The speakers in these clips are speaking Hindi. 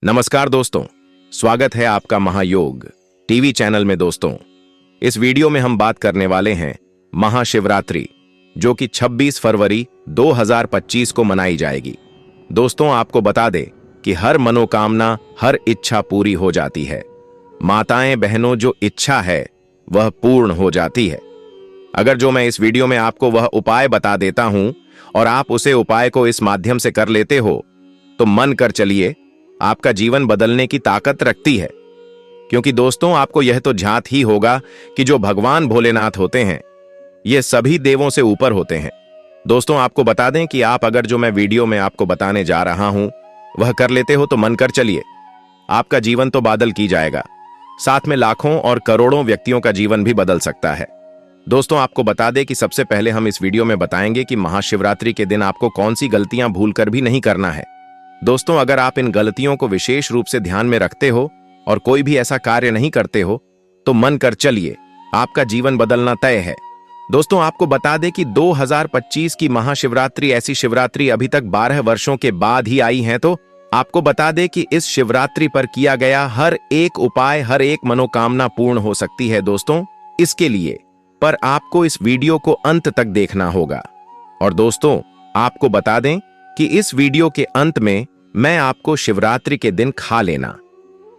नमस्कार दोस्तों, स्वागत है आपका महायोग टीवी चैनल में। दोस्तों, इस वीडियो में हम बात करने वाले हैं महाशिवरात्रि, जो कि 26 फरवरी 2025 को मनाई जाएगी। दोस्तों, आपको बता दें कि हर मनोकामना, हर इच्छा पूरी हो जाती है। माताएं बहनों, जो इच्छा है वह पूर्ण हो जाती है। अगर जो मैं इस वीडियो में आपको वह उपाय बता देता हूं और आप उसे उपाय को इस माध्यम से कर लेते हो, तो मन कर चलिए, आपका जीवन बदलने की ताकत रखती है। क्योंकि दोस्तों, आपको यह तो ज्ञात ही होगा कि जो भगवान भोलेनाथ होते हैं, ये सभी देवों से ऊपर होते हैं। दोस्तों, आपको बता दें कि आप अगर जो मैं वीडियो में आपको बताने जा रहा हूं वह कर लेते हो, तो मन कर चलिए, आपका जीवन तो बादल की जाएगा, साथ में लाखों और करोड़ों व्यक्तियों का जीवन भी बदल सकता है। दोस्तों, आपको बता दें कि सबसे पहले हम इस वीडियो में बताएंगे कि महाशिवरात्रि के दिन आपको कौन सी गलतियां भूलकर भी नहीं करना है। दोस्तों, अगर आप इन गलतियों को विशेष रूप से ध्यान में रखते हो और कोई भी ऐसा कार्य नहीं करते हो, तो मन कर चलिए, आपका जीवन बदलना तय है। दोस्तों, आपको बता दें कि 2025 की महाशिवरात्रि ऐसी शिवरात्रि अभी तक 12 वर्षों के बाद ही आई है। तो आपको बता दें कि इस शिवरात्रि पर किया गया हर एक उपाय, हर एक मनोकामना पूर्ण हो सकती है। दोस्तों, इसके लिए पर आपको इस वीडियो को अंत तक देखना होगा। और दोस्तों, आपको बता दें कि इस वीडियो के अंत में मैं आपको शिवरात्रि के दिन खा लेना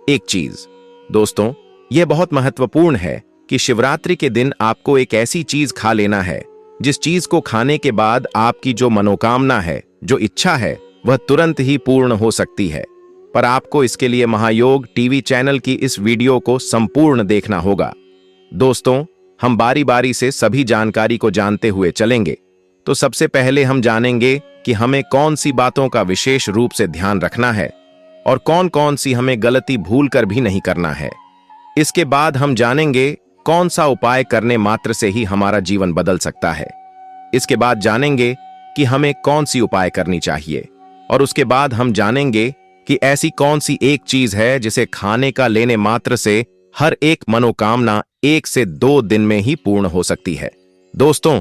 एक चीज। दोस्तों, यह बहुत महत्वपूर्ण है कि शिवरात्रि के दिन आपको एक ऐसी चीज खा लेना है जिस चीज को खाने के बाद आपकी जो मनोकामना है, जो इच्छा है, वह तुरंत ही पूर्ण हो सकती है। पर आपको इसके लिए महायोग टीवी चैनल की इस वीडियो को संपूर्ण देखना होगा। दोस्तों, हम बारी बारी से सभी जानकारी को जानते हुए चलेंगे। तो सबसे पहले हम जानेंगे कि हमें कौन सी बातों का विशेष रूप से ध्यान रखना है और कौन कौन सी हमें गलती भूल कर भी नहीं करना है। इसके बाद हम जानेंगे कौन सा उपाय करने मात्र से ही हमारा जीवन बदल सकता है। इसके बाद जानेंगे कि हमें कौन सी उपाय करनी चाहिए, और उसके बाद हम जानेंगे कि ऐसी कौन सी एक चीज है जिसे खाने का लेने मात्र से हर एक मनोकामना 1 से 2 दिन में ही पूर्ण हो सकती है। दोस्तों,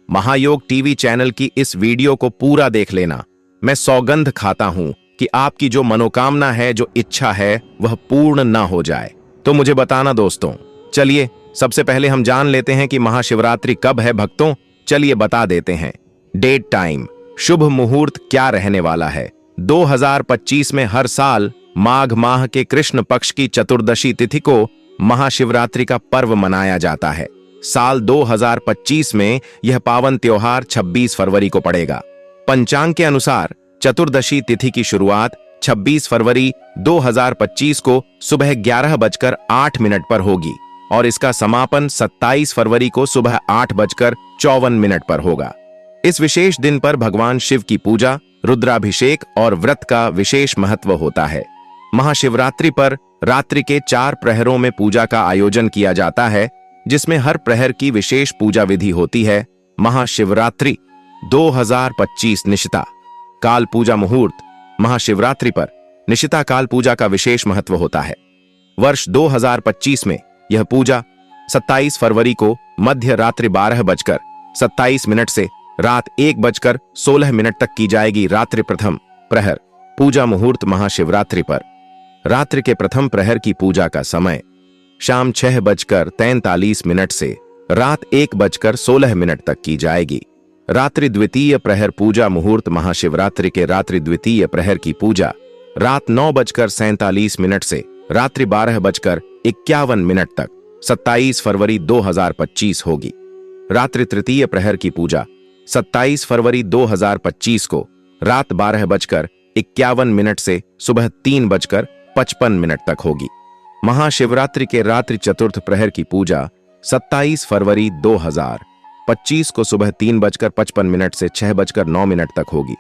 महायोग टीवी चैनल की इस वीडियो को पूरा देख लेना। मैं सौगंध खाता हूं कि आपकी जो मनोकामना है, जो इच्छा है, वह पूर्ण ना हो जाए। तो मुझे बताना दोस्तों। चलिए, सबसे पहले हम जान लेते हैं कि महाशिवरात्रि कब है। भक्तों, चलिए बता देते हैं। डेट, टाइम, शुभ मुहूर्त क्या रहने वाला है। 2025 में हर साल माघ माह के कृष्ण पक्ष की चतुर्दशी तिथि को महाशिवरात्रि का पर्व मनाया जाता है। साल 2025 में यह पावन त्योहार 26 फरवरी को पड़ेगा। पंचांग के अनुसार चतुर्दशी तिथि की शुरुआत 26 फरवरी 2025 को सुबह 11:08 पर होगी और इसका समापन 27 फरवरी को सुबह 8:54 पर होगा। इस विशेष दिन पर भगवान शिव की पूजा, रुद्राभिषेक और व्रत का विशेष महत्व होता है। महाशिवरात्रि पर रात्रि के 4 प्रहरों में पूजा का आयोजन किया जाता है, जिसमें हर प्रहर की विशेष पूजा विधि होती है। महाशिवरात्रि 2025 निशिता काल पूजा मुहूर्त। महाशिवरात्रि पर निशिता काल पूजा का विशेष महत्व होता है। वर्ष 2025 में यह पूजा 27 फरवरी को मध्य रात्रि 12:27 से रात 1:16 तक की जाएगी। रात्रि प्रथम प्रहर पूजा मुहूर्त। महाशिवरात्रि पर रात्रि के प्रथम प्रहर की पूजा का समय शाम 6:43 से रात 1:16 तक की जाएगी। रात्रि द्वितीय प्रहर पूजा मुहूर्त। महाशिवरात्रि के रात्रि द्वितीय प्रहर की पूजा रात 9:47 से रात्रि 12:51 तक 27 फरवरी 2025 होगी। रात्रि तृतीय प्रहर की पूजा 27 फरवरी 2025 को रात 12:51 से सुबह 3:55 तक होगी। महाशिवरात्रि के रात्रि चतुर्थ प्रहर की पूजा 27 फरवरी 2025 को सुबह 3:55 से 6:09 तक होगी।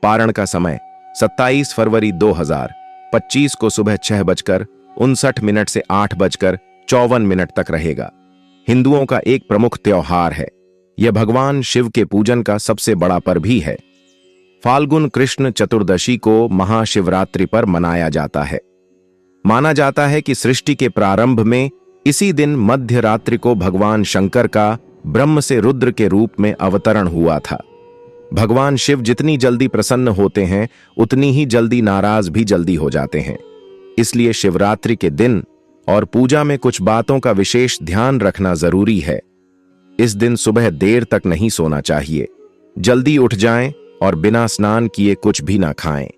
पारण का समय 27 फरवरी 2025 को सुबह 6:59 से 8:54 तक रहेगा। हिंदुओं का एक प्रमुख त्योहार है। यह भगवान शिव के पूजन का सबसे बड़ा पर्व भी है। फाल्गुन कृष्ण चतुर्दशी को महाशिवरात्रि पर मनाया जाता है। माना जाता है कि सृष्टि के प्रारंभ में इसी दिन मध्य रात्रि को भगवान शंकर का ब्रह्म से रुद्र के रूप में अवतरण हुआ था। भगवान शिव जितनी जल्दी प्रसन्न होते हैं, उतनी ही जल्दी नाराज भी जल्दी हो जाते हैं। इसलिए शिवरात्रि के दिन और पूजा में कुछ बातों का विशेष ध्यान रखना जरूरी है। इस दिन सुबह देर तक नहीं सोना चाहिए। जल्दी उठ जाएं और बिना स्नान किए कुछ भी ना खाएं।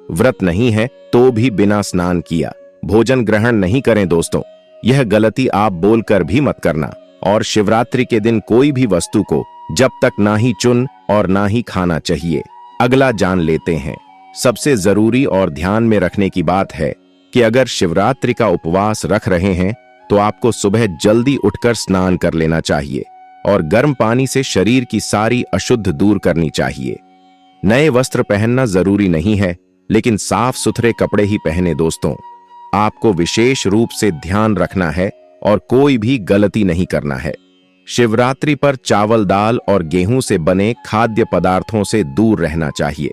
व्रत नहीं है तो भी बिना स्नान किया भोजन ग्रहण नहीं करें दोस्तों। यह गलती आप बोलकर भी मत करना। और शिवरात्रि के दिन कोई भी वस्तु को जब तक ना ही चुन और ना ही खाना चाहिए। अगला जान लेते हैं। सबसे जरूरी और ध्यान में रखने की बात है कि अगर शिवरात्रि का उपवास रख रहे हैं तो आपको सुबह जल्दी उठकर स्नान कर लेना चाहिए और गर्म पानी से शरीर की सारी अशुद्ध दूर करनी चाहिए। नए वस्त्र पहनना जरूरी नहीं है, लेकिन साफ सुथरे कपड़े ही पहने दोस्तों। आपको विशेष रूप से ध्यान रखना है और कोई भी गलती नहीं करना है। शिवरात्रि पर चावल, दाल और गेहूं से बने खाद्य पदार्थों से दूर रहना चाहिए।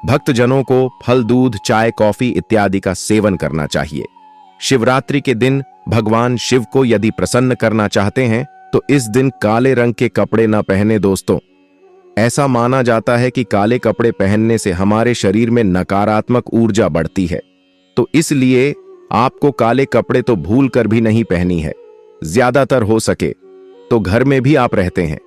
भक्तजनों को फल, दूध, चाय, कॉफी इत्यादि का सेवन करना चाहिए। शिवरात्रि के दिन भगवान शिव को यदि प्रसन्न करना चाहते हैं तो इस दिन काले रंग के कपड़े न पहने दोस्तों। ऐसा माना जाता है कि काले कपड़े पहनने से हमारे शरीर में नकारात्मक ऊर्जा बढ़ती है, तो इसलिए आपको काले कपड़े तो भूल कर भी नहीं पहनी है। ज्यादातर हो सके तो घर में भी आप रहते हैं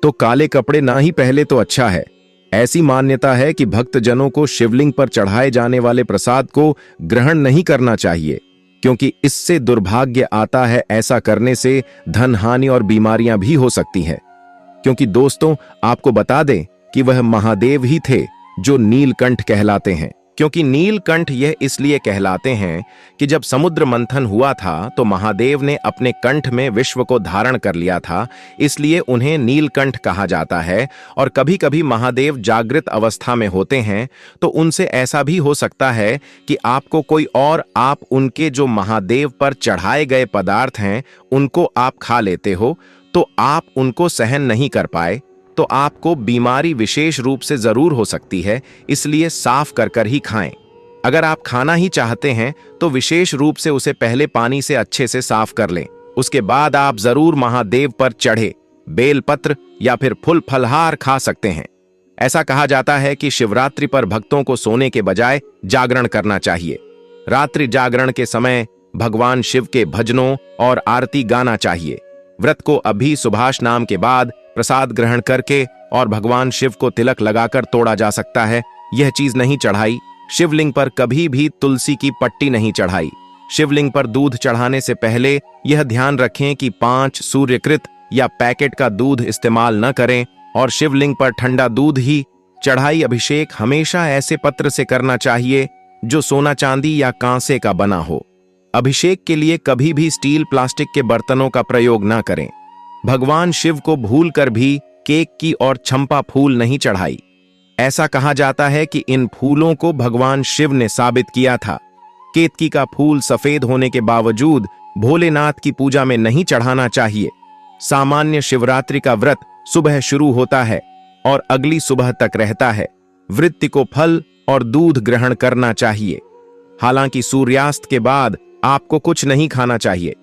तो काले कपड़े ना ही पहले तो अच्छा है। ऐसी मान्यता है कि भक्तजनों को शिवलिंग पर चढ़ाए जाने वाले प्रसाद को ग्रहण नहीं करना चाहिए, क्योंकि इससे दुर्भाग्य आता है। ऐसा करने से धन हानि और बीमारियां भी हो सकती हैं। क्योंकि दोस्तों आपको बता दें कि वह महादेव ही थे जो नीलकंठ कहलाते हैं। क्योंकि नीलकंठ यह इसलिए कहलाते हैं कि जब समुद्र मंथन हुआ था तो महादेव ने अपने कंठ में विश्व को धारण कर लिया था, इसलिए उन्हें नीलकंठ कहा जाता है। और कभी कभी महादेव जागृत अवस्था में होते हैं तो उनसे ऐसा भी हो सकता है कि आपको कोई और आप उनके जो महादेव पर चढ़ाए गए पदार्थ हैं उनको आप खा लेते हो, तो आप उनको सहन नहीं कर पाए तो आपको बीमारी विशेष रूप से जरूर हो सकती है। इसलिए साफ कर कर ही खाएं। अगर आप खाना ही चाहते हैं तो विशेष रूप से उसे पहले पानी से अच्छे से साफ कर लें। उसके बाद आप जरूर महादेव पर चढ़े बेलपत्र या फिर फूल फलहार खा सकते हैं। ऐसा कहा जाता है कि शिवरात्रि पर भक्तों को सोने के बजाय जागरण करना चाहिए। रात्रि जागरण के समय भगवान शिव के भजनों और आरती गाना चाहिए। व्रत को अभी सुभाष नाम के बाद प्रसाद ग्रहण करके और भगवान शिव को तिलक लगाकर तोड़ा जा सकता है। यह चीज नहीं चढ़ाई। शिवलिंग पर कभी भी तुलसी की पट्टी नहीं चढ़ाई। शिवलिंग पर दूध चढ़ाने से पहले यह ध्यान रखें कि 5 सूर्यकृत या पैकेट का दूध इस्तेमाल न करें और शिवलिंग पर ठंडा दूध ही चढ़ाई। अभिषेक हमेशा ऐसे पत्र से करना चाहिए जो सोना, चांदी या कांसे का बना हो। अभिषेक के लिए कभी भी स्टील, प्लास्टिक के बर्तनों का प्रयोग न करें। भगवान शिव को भूलकर भी केक की और चंपा फूल नहीं चढ़ाई। ऐसा कहा जाता है कि इन फूलों को भगवान शिव ने साबित किया था। केतकी का फूल सफेद होने के बावजूद भोलेनाथ की पूजा में नहीं चढ़ाना चाहिए। सामान्य शिवरात्रि का व्रत सुबह शुरू होता है और अगली सुबह तक रहता है। वृत्ति को फल और दूध ग्रहण करना चाहिए। हालांकि सूर्यास्त के बाद आपको कुछ नहीं खाना चाहिए।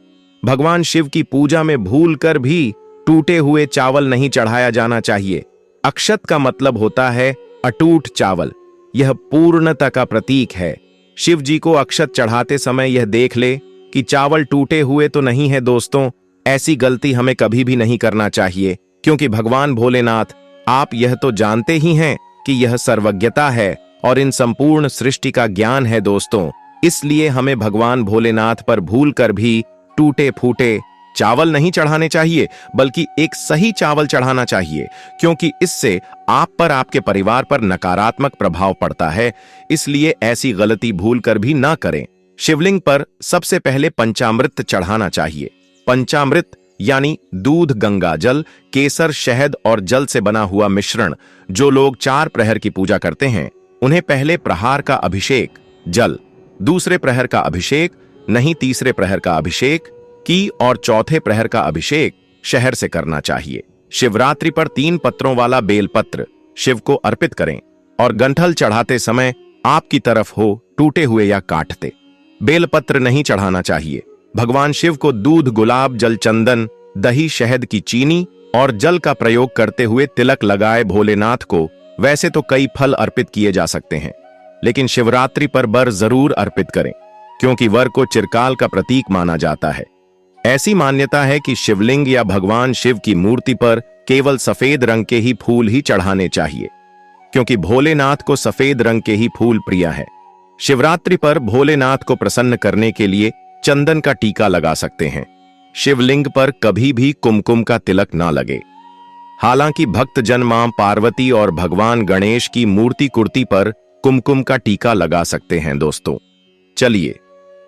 भगवान शिव की पूजा में भूलकर भी टूटे हुए चावल नहीं चढ़ाया जाना चाहिए। अक्षत का मतलब होता है अटूट चावल। यह पूर्णता का प्रतीक है। शिव जी को अक्षत चढ़ाते समय यह देख ले कि चावल टूटे हुए तो नहीं है दोस्तों। ऐसी गलती हमें कभी भी नहीं करना चाहिए, क्योंकि भगवान भोलेनाथ, आप यह तो जानते ही हैं कि यह सर्वज्ञता है और इन संपूर्ण सृष्टि का ज्ञान है दोस्तों। इसलिए हमें भगवान भोलेनाथ पर भूलकर भी टूटे फूटे चावल नहीं चढ़ाने चाहिए, बल्कि एक सही चावल चढ़ाना चाहिए, क्योंकि इससे आप पर, आपके परिवार पर नकारात्मक प्रभाव पड़ता है। इसलिए ऐसी गलती भूलकर भी ना करें। शिवलिंग पर सबसे पहले पंचामृत चढ़ाना चाहिए। पंचामृत यानी दूध, गंगा जल, केसर, शहद और जल से बना हुआ मिश्रण। जो लोग 4 प्रहर की पूजा करते हैं उन्हें पहले प्रहार का अभिषेक जल, दूसरे प्रहर का अभिषेक नहीं, तीसरे प्रहर का अभिषेक की और चौथे प्रहर का अभिषेक शहद से करना चाहिए। शिवरात्रि पर 3 पत्रों वाला बेलपत्र शिव को अर्पित करें और गंठल चढ़ाते समय आपकी तरफ हो, टूटे हुए या काटते। बेलपत्र नहीं चढ़ाना चाहिए। भगवान शिव को दूध, गुलाब जल, चंदन, दही, शहद की चीनी और जल का प्रयोग करते हुए तिलक लगाए। भोलेनाथ को वैसे तो कई फल अर्पित किए जा सकते हैं, लेकिन शिवरात्रि पर बर जरूर अर्पित करें। क्योंकि वर को चिरकाल का प्रतीक माना जाता है। ऐसी मान्यता है कि शिवलिंग या भगवान शिव की मूर्ति पर केवल सफेद रंग के ही फूल ही चढ़ाने चाहिए, क्योंकि भोलेनाथ को सफेद रंग के ही फूल प्रिय है। शिवरात्रि पर भोलेनाथ को प्रसन्न करने के लिए चंदन का टीका लगा सकते हैं। शिवलिंग पर कभी भी कुमकुम का तिलक ना लगे। हालांकि भक्तजन मां पार्वती और भगवान गणेश की मूर्ति कुर्ती पर कुमकुम का टीका लगा सकते हैं। दोस्तों चलिए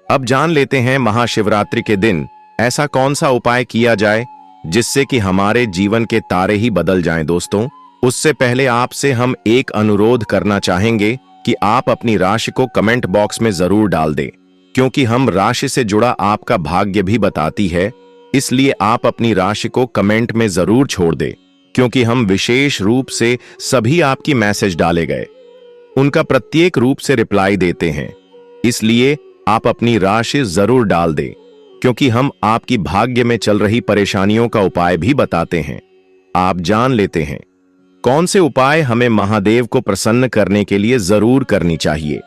अब जान लेते हैं महाशिवरात्रि के दिन ऐसा कौन सा उपाय किया जाए जिससे कि हमारे जीवन के तारे ही बदल जाएं। दोस्तों उससे पहले आपसे हम एक अनुरोध करना चाहेंगे कि आप अपनी राशि को कमेंट बॉक्स में जरूर डाल दें, क्योंकि हम राशि से जुड़ा आपका भाग्य भी बताती है। इसलिए आप अपनी राशि को कमेंट में जरूर छोड़ दें, क्योंकि हम विशेष रूप से सभी आपकी मैसेज डाले गए उनका प्रत्येक रूप से रिप्लाई देते हैं। इसलिए आप अपनी राशि जरूर डाल दें, क्योंकि हम आपकी भाग्य में चल रही परेशानियों का उपाय भी बताते हैं। आप जान लेते हैं कौन से उपाय हमें महादेव को प्रसन्न करने के लिए जरूर करनी चाहिए,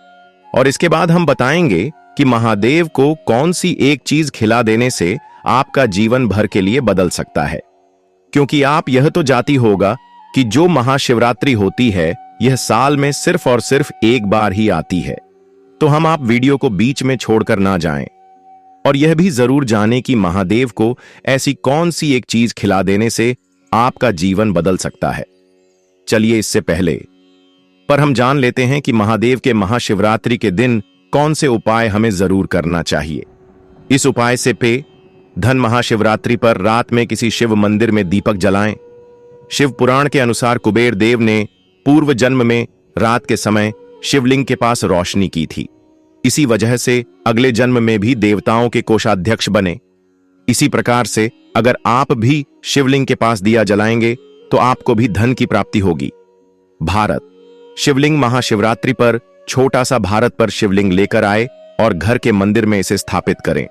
और इसके बाद हम बताएंगे कि महादेव को कौन सी एक चीज खिला देने से आपका जीवन भर के लिए बदल सकता है। क्योंकि आप यह तो जाती होगा कि जो महाशिवरात्रि होती है यह साल में सिर्फ और सिर्फ एक बार ही आती है, तो हम आप वीडियो को बीच में छोड़कर ना जाएं और यह भी जरूर जाने कि महादेव को ऐसी कौन सी एक चीज खिला देने से आपका जीवन बदल सकता है। चलिए इससे पहले पर हम जान लेते हैं कि महादेव के महाशिवरात्रि के दिन कौन से उपाय हमें जरूर करना चाहिए। इस उपाय से पे धन महाशिवरात्रि पर रात में किसी शिव मंदिर में दीपक जलाएं। शिव पुराण के अनुसार कुबेर देव ने पूर्व जन्म में रात के समय शिवलिंग के पास रोशनी की थी। इसी वजह से अगले जन्म में भी देवताओं के कोषाध्यक्ष बने। इसी प्रकार से अगर आप भी शिवलिंग के पास दिया जलाएंगे तो आपको भी धन की प्राप्ति होगी। भारत शिवलिंग महाशिवरात्रि पर छोटा सा भारत पर शिवलिंग लेकर आए और घर के मंदिर में इसे स्थापित करें।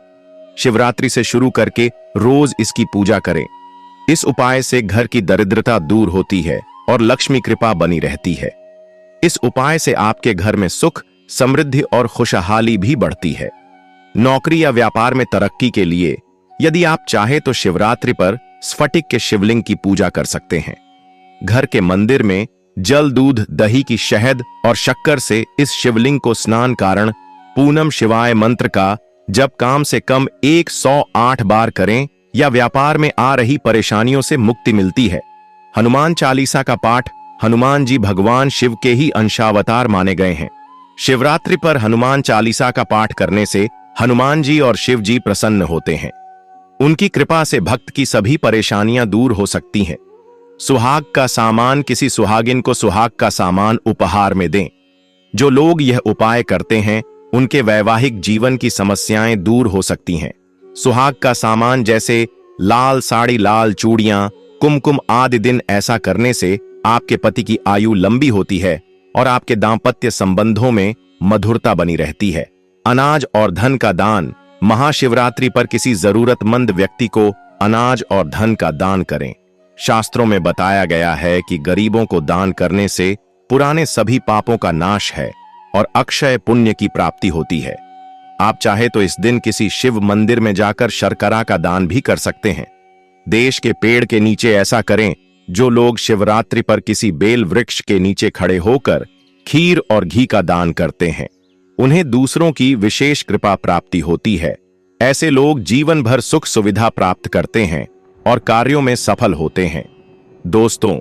शिवरात्रि से शुरू करके रोज इसकी पूजा करें। इस उपाय से घर की दरिद्रता दूर होती है और लक्ष्मी कृपा बनी रहती है। इस उपाय से आपके घर में सुख, समृद्धि और खुशहाली भी बढ़ती है। नौकरी या व्यापार में तरक्की के लिए यदि आप चाहे तो शिवरात्रि पर स्फटिक के शिवलिंग की पूजा कर सकते हैं। घर के मंदिर में जल, दूध, दही की शहद और शक्कर से इस शिवलिंग को स्नान कारण पूनम शिवाय मंत्र का जब कम से कम 108 बार करें या व्यापार में आ रही परेशानियों से मुक्ति मिलती है। हनुमान चालीसा का पाठ हनुमान जी भगवान शिव के ही अंशावतार माने गए हैं। शिवरात्रि पर हनुमान चालीसा का पाठ करने से हनुमान जी और शिव जी प्रसन्न होते हैं। उनकी कृपा से भक्त की सभी परेशानियां दूर हो सकती हैं। सुहाग का सामान किसी सुहागिन को सुहाग का सामान उपहार में दें। जो लोग यह उपाय करते हैं उनके वैवाहिक जीवन की समस्याएं दूर हो सकती हैं। सुहाग का सामान जैसे लाल साड़ी, लाल चूड़ियां, कुमकुम आदि दिन ऐसा करने से आपके पति की आयु लंबी होती है और आपके दांपत्य संबंधों में मधुरता बनी रहती है। अनाज और धन का दान महाशिवरात्रि पर किसी जरूरतमंद व्यक्ति को अनाज और धन का दान करें। शास्त्रों में बताया गया है कि गरीबों को दान करने से पुराने सभी पापों का नाश है और अक्षय पुण्य की प्राप्ति होती है। आप चाहे तो इस दिन किसी शिव मंदिर में जाकर शर्करा का दान भी कर सकते हैं। देश के पेड़ के नीचे ऐसा करें। जो लोग शिवरात्रि पर किसी बेल वृक्ष के नीचे खड़े होकर खीर और घी का दान करते हैं उन्हें दूसरों की विशेष कृपा प्राप्ति होती है। ऐसे लोग जीवन भर सुख सुविधा प्राप्त करते हैं और कार्यों में सफल होते हैं। दोस्तों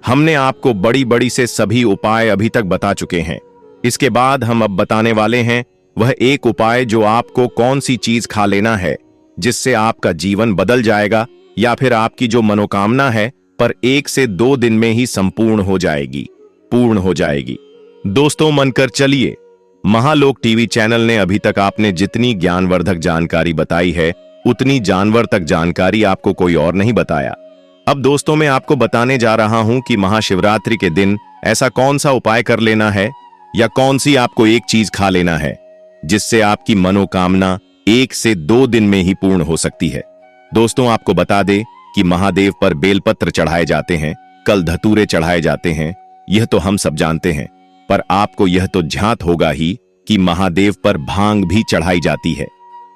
हमने आपको बड़ी बड़ी से सभी उपाय अभी तक बता चुके हैं। इसके बाद हम अब बताने वाले हैं वह एक उपाय जो आपको कौन सी चीज खा लेना है जिससे आपका जीवन बदल जाएगा या फिर आपकी जो मनोकामना है पर 1 से 2 दिन में ही संपूर्ण हो जाएगी। दोस्तों मनकर चलिए, महालोक टीवी चैनल ने अभी तक आपने जितनी ज्ञानवर्धक जानकारी बताई है उतनी जानवर तक जानकारी आपको कोई और नहीं बताया। अब दोस्तों मैं आपको बताने जा रहा हूं कि महाशिवरात्रि के दिन ऐसा कौन सा उपाय कर लेना है या कौन सी आपको एक चीज खा लेना है जिससे आपकी मनोकामना 1 से 2 दिन में ही पूर्ण हो सकती है। दोस्तों आपको बता दे कि महादेव पर बेलपत्र चढ़ाए जाते हैं, कल धतूरे चढ़ाए जाते हैं, यह तो हम सब जानते हैं, पर आपको यह तो ज्ञात होगा ही कि महादेव पर भांग भी चढ़ाई जाती है।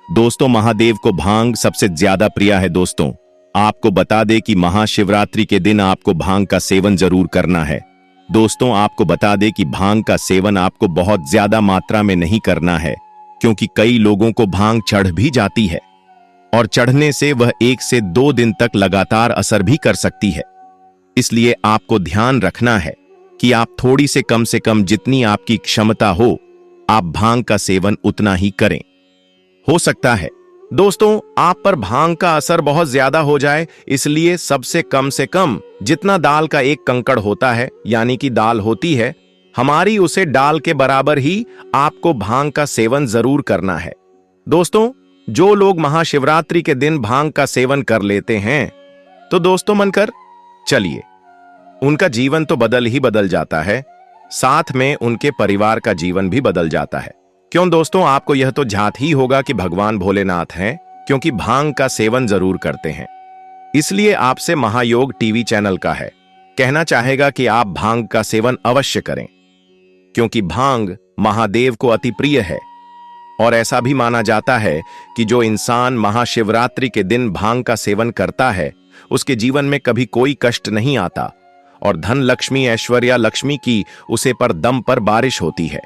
दोस्तों, महादेव को भांग सबसे ज्यादा प्रिय है। दोस्तों, आपको बता दें कि महाशिवरात्रि के दिन आपको भांग का सेवन जरूर करना है। दोस्तों, आपको बता दें कि भांग का सेवन आपको बहुत ज्यादा मात्रा में नहीं करना है, क्योंकि कई लोगों को भांग चढ़ भी जाती है और चढ़ने से वह 1 से 2 दिन तक लगातार असर भी कर सकती है। इसलिए आपको ध्यान रखना है कि आप थोड़ी से कम जितनी आपकी क्षमता हो, आप भांग का सेवन उतना ही करें। हो सकता है दोस्तों आप पर भांग का असर बहुत ज्यादा हो जाए, इसलिए सबसे कम से कम जितना दाल का एक कंकड़ होता है, यानी कि दाल होती है हमारी, उसे डाल के बराबर ही आपको भांग का सेवन जरूर करना है। दोस्तों, जो लोग महाशिवरात्रि के दिन भांग का सेवन कर लेते हैं तो दोस्तों मनकर चलिए, उनका जीवन तो बदल ही बदल जाता है, साथ में उनके परिवार का जीवन भी बदल जाता है। क्यों दोस्तों, आपको यह तो ज्ञात ही होगा कि भगवान भोलेनाथ हैं, क्योंकि भांग का सेवन जरूर करते हैं। इसलिए आपसे महायोग टीवी चैनल का है कहना चाहेगा कि आप भांग का सेवन अवश्य करें, क्योंकि भांग महादेव को अति प्रिय है। और ऐसा भी माना जाता है कि जो इंसान महाशिवरात्रि के दिन भांग का सेवन करता है उसके जीवन में कभी कोई कष्ट नहीं आता और धन लक्ष्मी, ऐश्वर्या लक्ष्मी की उसे पर दम पर बारिश होती है।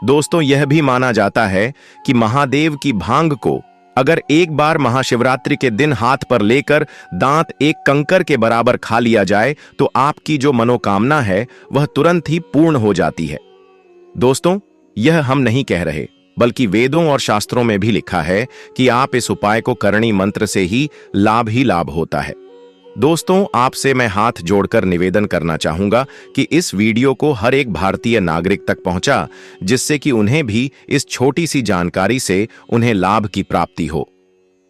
दोस्तों, यह भी माना जाता है कि महादेव की भांग को अगर एक बार महाशिवरात्रि के दिन हाथ पर लेकर दांत एक कंकर के बराबर खा लिया जाए तो आपकी जो मनोकामना है वह तुरंत ही पूर्ण हो जाती है। दोस्तों, यह हम नहीं कह रहे, बल्कि वेदों और शास्त्रों में भी लिखा है कि आप इस उपाय को करणी मंत्र से ही लाभ होता है। दोस्तों, आपसे मैं हाथ जोड़कर निवेदन करना चाहूंगा कि इस वीडियो को हर एक भारतीय नागरिक तक पहुंचा, जिससे कि उन्हें भी इस छोटी सी जानकारी से उन्हें लाभ की प्राप्ति हो,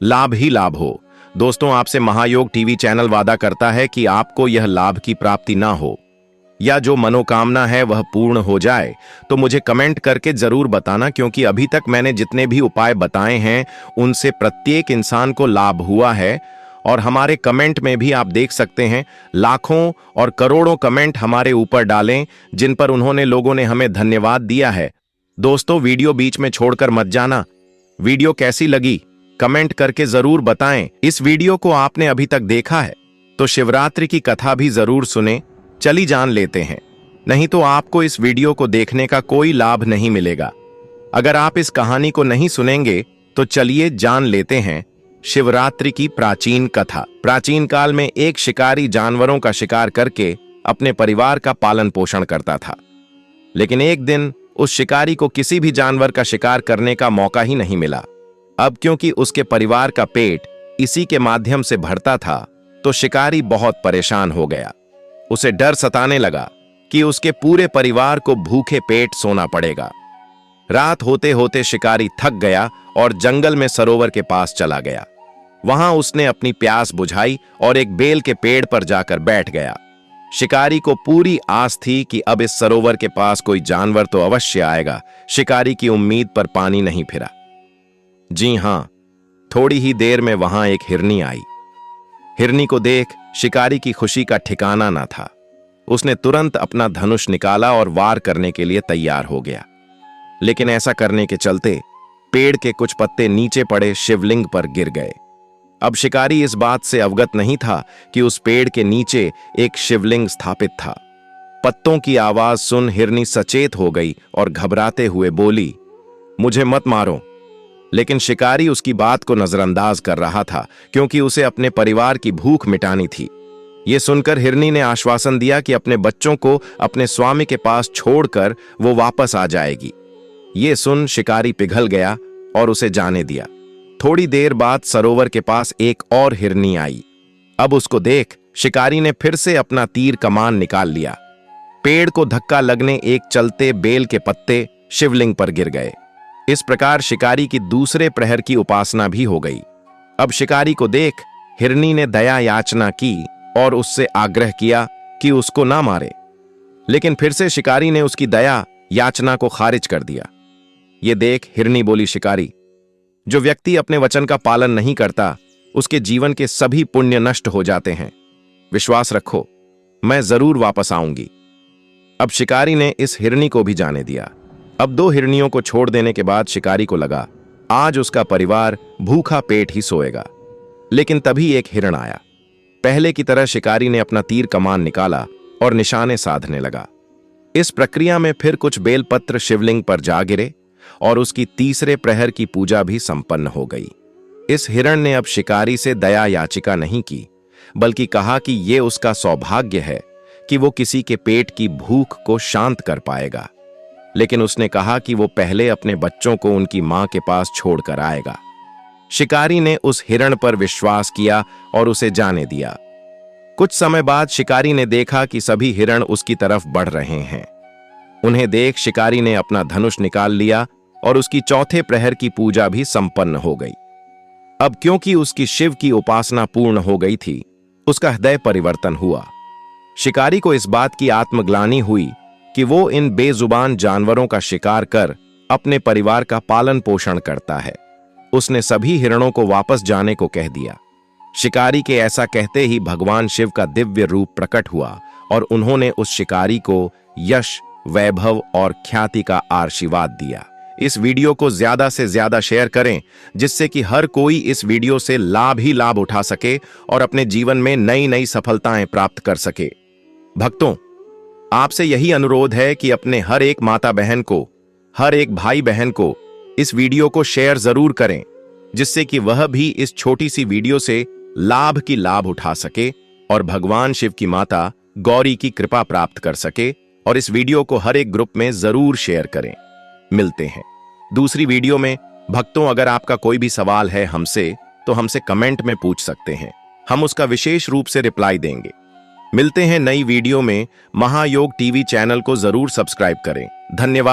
लाभ ही लाभ हो। दोस्तों, आपसे महायोग टीवी चैनल वादा करता है कि आपको यह लाभ की प्राप्ति ना हो या जो मनोकामना है वह पूर्ण हो जाए तो मुझे कमेंट करके जरूर बताना, क्योंकि अभी तक मैंने जितने भी उपाय बताए हैं उनसे प्रत्येक इंसान को लाभ हुआ है। और हमारे कमेंट में भी आप देख सकते हैं लाखों और करोड़ों कमेंट हमारे ऊपर डालें, जिन पर उन्होंने लोगों ने हमें धन्यवाद दिया है। दोस्तों, वीडियो बीच में छोड़कर मत जाना। वीडियो कैसी लगी कमेंट करके जरूर बताएं। इस वीडियो को आपने अभी तक देखा है तो शिवरात्रि की कथा भी जरूर सुने। चली जान लेते हैं, नहीं तो आपको इस वीडियो को देखने का कोई लाभ नहीं मिलेगा। अगर आप इस कहानी को नहीं सुनेंगे तो चलिए जान लेते हैं शिवरात्रि की प्राचीन कथा। प्राचीन काल में एक शिकारी जानवरों का शिकार करके अपने परिवार का पालन पोषण करता था, लेकिन एक दिन उस शिकारी को किसी भी जानवर का शिकार करने का मौका ही नहीं मिला। अब क्योंकि उसके परिवार का पेट इसी के माध्यम से भरता था तो शिकारी बहुत परेशान हो गया। उसे डर सताने लगा कि उसके पूरे परिवार को भूखे पेट सोना पड़ेगा। रात होते होते शिकारी थक गया और जंगल में सरोवर के पास चला गया। वहां उसने अपनी प्यास बुझाई और एक बेल के पेड़ पर जाकर बैठ गया। शिकारी को पूरी आस थी कि अब इस सरोवर के पास कोई जानवर तो अवश्य आएगा। शिकारी की उम्मीद पर पानी नहीं फिरा। जी हां, थोड़ी ही देर में वहां एक हिरनी आई। हिरनी को देख शिकारी की खुशी का ठिकाना न था। उसने तुरंत अपना धनुष निकाला और वार करने के लिए तैयार हो गया, लेकिन ऐसा करने के चलते पेड़ के कुछ पत्ते नीचे पड़े शिवलिंग पर गिर गए। अब शिकारी इस बात से अवगत नहीं था कि उस पेड़ के नीचे एक शिवलिंग स्थापित था। पत्तों की आवाज सुन हिरनी सचेत हो गई और घबराते हुए बोली, मुझे मत मारो। लेकिन शिकारी उसकी बात को नजरअंदाज कर रहा था, क्योंकि उसे अपने परिवार की भूख मिटानी थी। यह सुनकर हिरनी ने आश्वासन दिया कि अपने बच्चों को अपने स्वामी के पास छोड़कर वो वापस आ जाएगी। ये सुन शिकारी पिघल गया और उसे जाने दिया। थोड़ी देर बाद सरोवर के पास एक और हिरनी आई। अब उसको देख शिकारी ने फिर से अपना तीर कमान निकाल लिया। पेड़ को धक्का लगने एक चलते बेल के पत्ते शिवलिंग पर गिर गए। इस प्रकार शिकारी की दूसरे प्रहर की उपासना भी हो गई। अब शिकारी को देख हिरनी ने दया याचना की और उससे आग्रह किया कि उसको ना मारे, लेकिन फिर से शिकारी ने उसकी दया याचना को खारिज कर दिया। ये देख हिरनी बोली, शिकारी, जो व्यक्ति अपने वचन का पालन नहीं करता उसके जीवन के सभी पुण्य नष्ट हो जाते हैं। विश्वास रखो, मैं जरूर वापस आऊंगी। अब शिकारी ने इस हिरनी को भी जाने दिया। अब 2 हिरनियों को छोड़ देने के बाद शिकारी को लगा आज उसका परिवार भूखा पेट ही सोएगा। लेकिन तभी एक हिरण आया। पहले की तरह शिकारी ने अपना तीर कमान निकाला और निशाने साधने लगा। इस प्रक्रिया में फिर कुछ बेलपत्र शिवलिंग पर जा गिरे और उसकी तीसरे प्रहर की पूजा भी संपन्न हो गई। इस हिरण ने अब शिकारी से दया याचिका नहीं की, बल्कि कहा कि यह उसका सौभाग्य है कि वो किसी के पेट की भूख को शांत कर पाएगा। लेकिन उसने कहा कि वो पहले अपने बच्चों को उनकी मां के पास छोड़कर आएगा। शिकारी ने उस हिरण पर विश्वास किया और उसे जाने दिया। कुछ समय बाद शिकारी ने देखा कि सभी हिरण उसकी तरफ बढ़ रहे हैं। उन्हें देख शिकारी ने अपना धनुष निकाल लिया और उसकी चौथे प्रहर की पूजा भी संपन्न हो गई। अब क्योंकि उसकी शिव की उपासना पूर्ण हो गई थी, उसका हृदय परिवर्तन हुआ। शिकारी को इस बात की आत्मग्लानि हुई कि वो इन बेजुबान जानवरों का शिकार कर अपने परिवार का पालन पोषण करता है। उसने सभी हिरणों को वापस जाने को कह दिया। शिकारी के ऐसा कहते ही भगवान शिव का दिव्य रूप प्रकट हुआ और उन्होंने उस शिकारी को यश, वैभव और ख्याति का आशीर्वाद दिया। इस वीडियो को ज्यादा से ज्यादा शेयर करें, जिससे कि हर कोई इस वीडियो से लाभ ही लाभ उठा सके और अपने जीवन में नई नई सफलताएं प्राप्त कर सके। भक्तों, आपसे यही अनुरोध है कि अपने हर एक माता बहन को, हर एक भाई बहन को इस वीडियो को शेयर जरूर करें, जिससे कि वह भी इस छोटी सी वीडियो से लाभ की लाभ उठा सके और भगवान शिव की माता गौरी की कृपा प्राप्त कर सके। और इस वीडियो को हर एक ग्रुप में जरूर शेयर करें। मिलते हैं दूसरी वीडियो में। भक्तों, अगर आपका कोई भी सवाल है हमसे, तो हमसे कमेंट में पूछ सकते हैं। हम उसका विशेष रूप से रिप्लाई देंगे। मिलते हैं नई वीडियो में। महायोग टीवी चैनल को जरूर सब्सक्राइब करें। धन्यवाद।